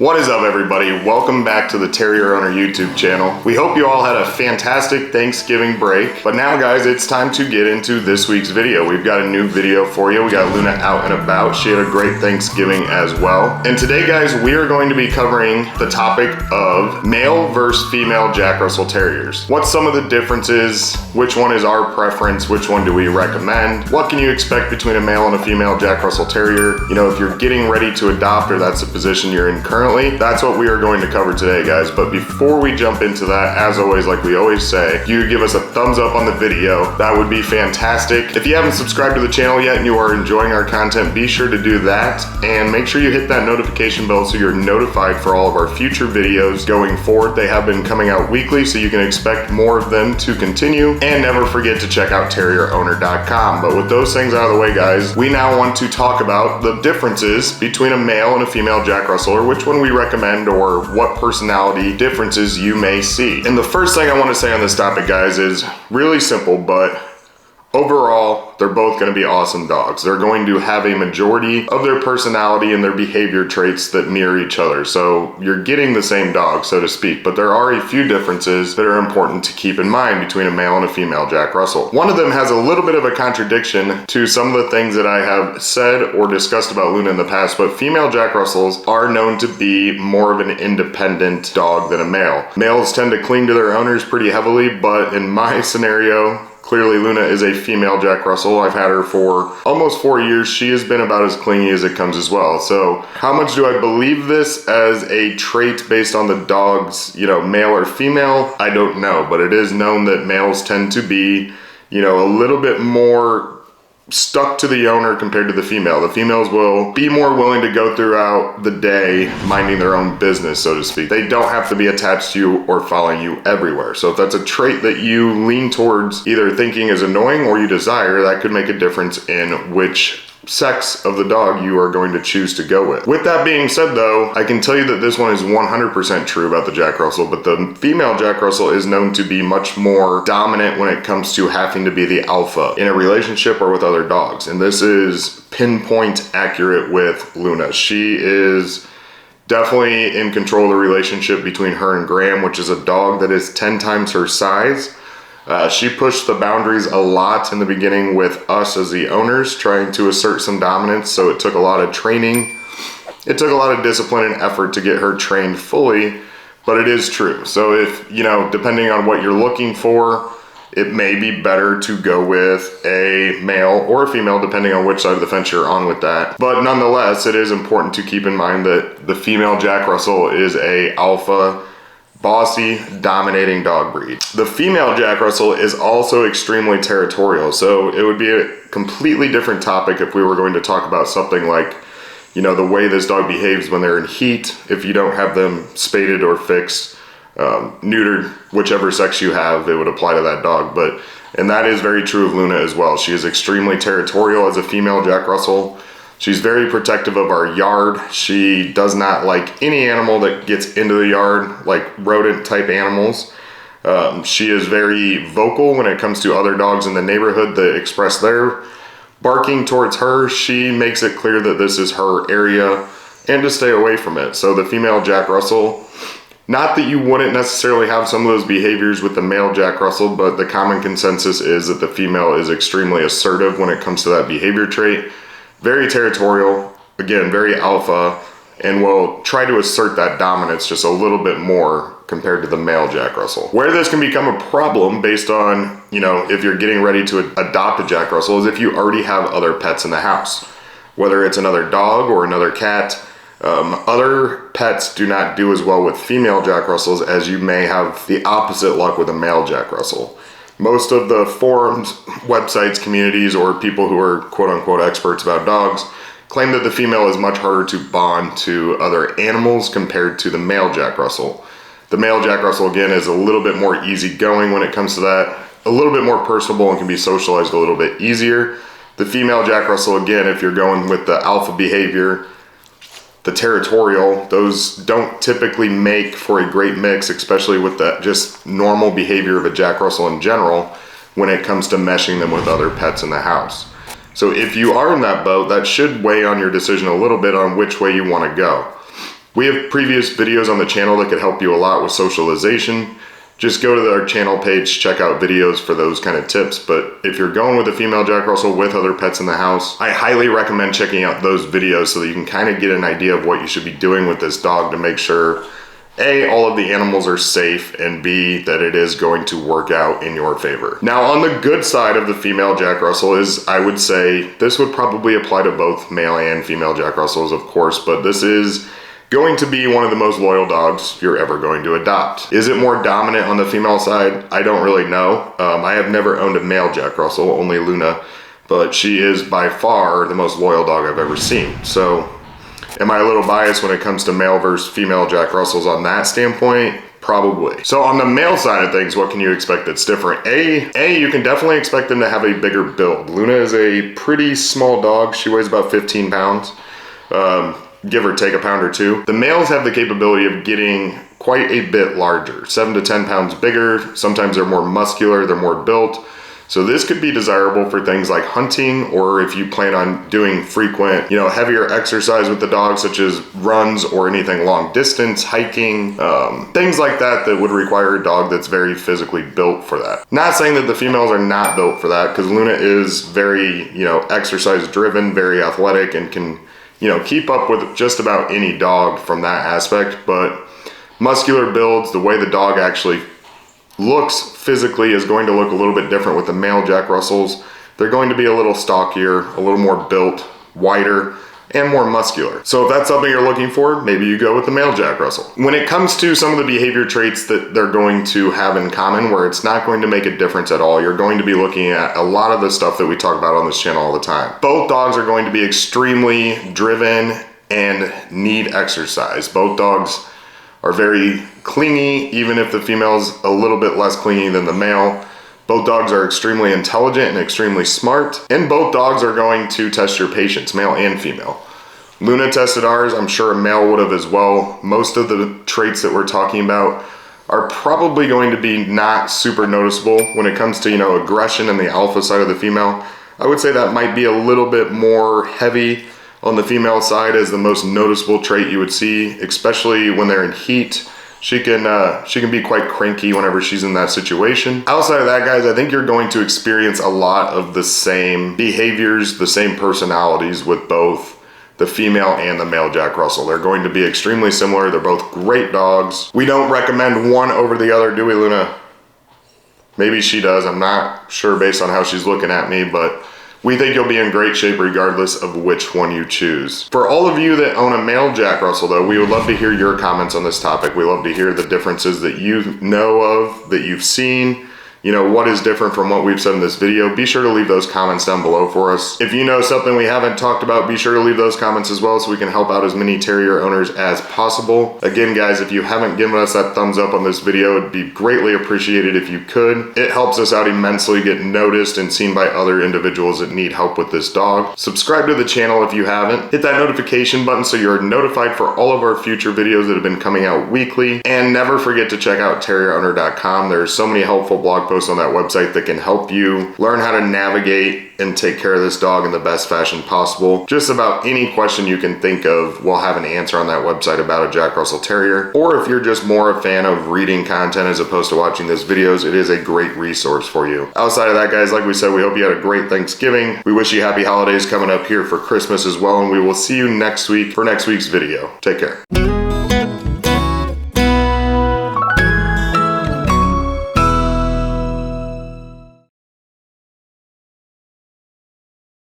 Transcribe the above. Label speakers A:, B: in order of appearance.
A: What is up, everybody? Welcome back to the Terrier Owner YouTube channel. We hope you all had a fantastic Thanksgiving break, but now guys, it's time to get into this week's video. We've got a new video for you. We got Luna out and about. She had a great Thanksgiving as well. And today guys, we are going to be covering the topic of male versus female Jack Russell Terriers. What's some of the differences? Which one is our preference? Which one do we recommend? What can you expect between a male and a female Jack Russell Terrier? You know, if you're getting ready to adopt or that's the position you're in currently, that's what we are going to cover today, guys. But before we jump into that, as always, like we always say, if you give us a thumbs up on the video, that would be fantastic. If you haven't subscribed to the channel yet and you are enjoying our content, be sure to do that and make sure you hit that notification bell so you're notified for all of our future videos going forward. They have been coming out weekly, so you can expect more of them to continue. And never forget to check out terrierowner.com. But with those things out of the way, guys, we now want to talk about the differences between a male and a female Jack Russell, or which one we recommend, or what personality differences you may see. And the first thing I want to say on this topic, guys, is really simple, but overall, they're both going to be awesome dogs. They're going to have a majority of their personality and their behavior traits that mirror each other. So you're getting the same dog, so to speak, but there are a few differences that are important to keep in mind between a male and a female Jack Russell. One of them has a little bit of a contradiction to some of the things that I have said or discussed about Luna in the past, but female Jack Russells are known to be more of an independent dog than a male. Males tend to cling to their owners pretty heavily, but in my scenario, clearly Luna is a female Jack Russell. I've had her for almost 4 years. She has been about as clingy as it comes as well. So how much do I believe this as a trait based on the dog's, male or female? I don't know, but it is known that males tend to be, a little bit more stuck to the owner compared to the female. The females will be more willing to go throughout the day minding their own business, so to speak. They don't have to be attached to you or following you everywhere. So if that's a trait that you lean towards either thinking is annoying or you desire, that could make a difference in which sex of the dog you are going to choose to go with. With that being said though, I can tell you that this one is 100% true about the Jack Russell, but the female Jack Russell is known to be much more dominant when it comes to having to be the alpha in a relationship or with other dogs. And this is pinpoint accurate with Luna. She is definitely in control of the relationship between her and Graham, which is a dog that is 10 times her size. She pushed the boundaries a lot in the beginning with us as the owners, trying to assert some dominance, so it took a lot of training. It took a lot of discipline and effort to get her trained fully, but it is true. So if, depending on what you're looking for, it may be better to go with a male or a female, depending on which side of the fence you're on with that. But nonetheless, it is important to keep in mind that the female Jack Russell is a alpha, bossy, dominating dog breed. The female Jack Russell is also extremely territorial, so it would be a completely different topic if we were going to talk about something like, the way this dog behaves when they're in heat, if you don't have them spaded or fixed, neutered, whichever sex you have, it would apply to that dog. And that is very true of Luna as well. She is extremely territorial as a female Jack Russell. She's very protective of our yard. She does not like any animal that gets into the yard, like rodent type animals. She is very vocal when it comes to other dogs in the neighborhood that express their barking towards her. She makes it clear that this is her area and to stay away from it. So the female Jack Russell, not that you wouldn't necessarily have some of those behaviors with the male Jack Russell, but the common consensus is that the female is extremely assertive when it comes to that behavior trait. Very territorial, again, very alpha, and will try to assert that dominance just a little bit more compared to the male Jack Russell. Where this can become a problem based on, if you're getting ready to adopt a Jack Russell, is if you already have other pets in the house. Whether it's another dog or another cat, other pets do not do as well with female Jack Russells as you may have the opposite luck with a male Jack Russell. Most of the forums, websites, communities, or people who are quote-unquote experts about dogs claim that the female is much harder to bond to other animals compared to the male Jack Russell. The male Jack Russell, again, is a little bit more easygoing when it comes to that, a little bit more personable and can be socialized a little bit easier. The female Jack Russell, again, if you're going with the alpha behavior, the territorial, those don't typically make for a great mix, especially with the just normal behavior of a Jack Russell in general when it comes to meshing them with other pets in the house. So if you are in that boat, that should weigh on your decision a little bit on which way you want to go. We have previous videos on the channel that could help you a lot with socialization. Just go to our channel page, check out videos for those kind of tips. But if you're going with a female Jack Russell with other pets in the house, I highly recommend checking out those videos so that you can kind of get an idea of what you should be doing with this dog to make sure A, all of the animals are safe, and B, that it is going to work out in your favor. Now, on the good side of the female Jack Russell is, I would say, this would probably apply to both male and female Jack Russells, of course, but this is going to be one of the most loyal dogs you're ever going to adopt. Is it more dominant on the female side? I don't really know. I have never owned a male Jack Russell, only Luna, but she is by far the most loyal dog I've ever seen. So, am I a little biased when it comes to male versus female Jack Russells on that standpoint? Probably. So on the male side of things, what can you expect that's different? A, you can definitely expect them to have a bigger build. Luna is a pretty small dog. She weighs about 15 pounds. Give or take a pound or two. The males have the capability of getting quite a bit larger, 7 to 10 pounds bigger. Sometimes they're more muscular, they're more built. So this could be desirable for things like hunting, or if you plan on doing frequent, heavier exercise with the dog, such as runs or anything long distance, hiking, things like that that would require a dog that's very physically built for that. Not saying that the females are not built for that, because Luna is very, exercise driven, very athletic, and can keep up with just about any dog from that aspect, but muscular builds, the way the dog actually looks physically is going to look a little bit different with the male Jack Russells. They're going to be a little stockier, a little more built, wider, and more muscular. So if that's something you're looking for, maybe you go with the male Jack Russell. When it comes to some of the behavior traits that they're going to have in common, where it's not going to make a difference at all, you're going to be looking at a lot of the stuff that we talk about on this channel all the time. Both dogs are going to be extremely driven and need exercise. Both dogs are very clingy, even if the female's a little bit less clingy than the male. Both dogs are extremely intelligent and extremely smart, and both dogs are going to test your patience, male and female. Luna tested ours, I'm sure a male would have as well. Most of the traits that we're talking about are probably going to be not super noticeable when it comes to, aggression and the alpha side of the female. I would say that might be a little bit more heavy on the female side as the most noticeable trait you would see, especially when they're in heat. She can be quite cranky whenever she's in that situation. Outside of that, guys, I think you're going to experience a lot of the same behaviors, the same personalities with both the female and the male Jack Russell. They're going to be extremely similar. They're both great dogs. We don't recommend one over the other, do we, Luna? Maybe she does. I'm not sure based on how she's looking at me, but we think you'll be in great shape regardless of which one you choose. For all of you that own a male Jack Russell though, we would love to hear your comments on this topic. We love to hear the differences that you know of, that you've seen. What is different from what we've said in this video. Be sure to leave those comments down below for us. If you know something we haven't talked about, be sure to leave those comments as well so we can help out as many terrier owners as possible. Again, guys, if you haven't given us that thumbs up on this video, it'd be greatly appreciated if you could. It helps us out immensely, get noticed and seen by other individuals that need help with this dog. Subscribe to the channel if you haven't. Hit that notification button so you're notified for all of our future videos that have been coming out weekly. And never forget to check out terrierowner.com. There's so many helpful blog posts on that website that can help you learn how to navigate and take care of this dog in the best fashion possible. Just about any question you can think of, we'll have an answer on that website about a Jack Russell Terrier. Or if you're just more a fan of reading content as opposed to watching these videos, it is a great resource for you. Outside of that, guys, like we said, we hope you had a great Thanksgiving. We wish you happy holidays coming up here for Christmas as well, and we will see you next week for next week's video. Take care.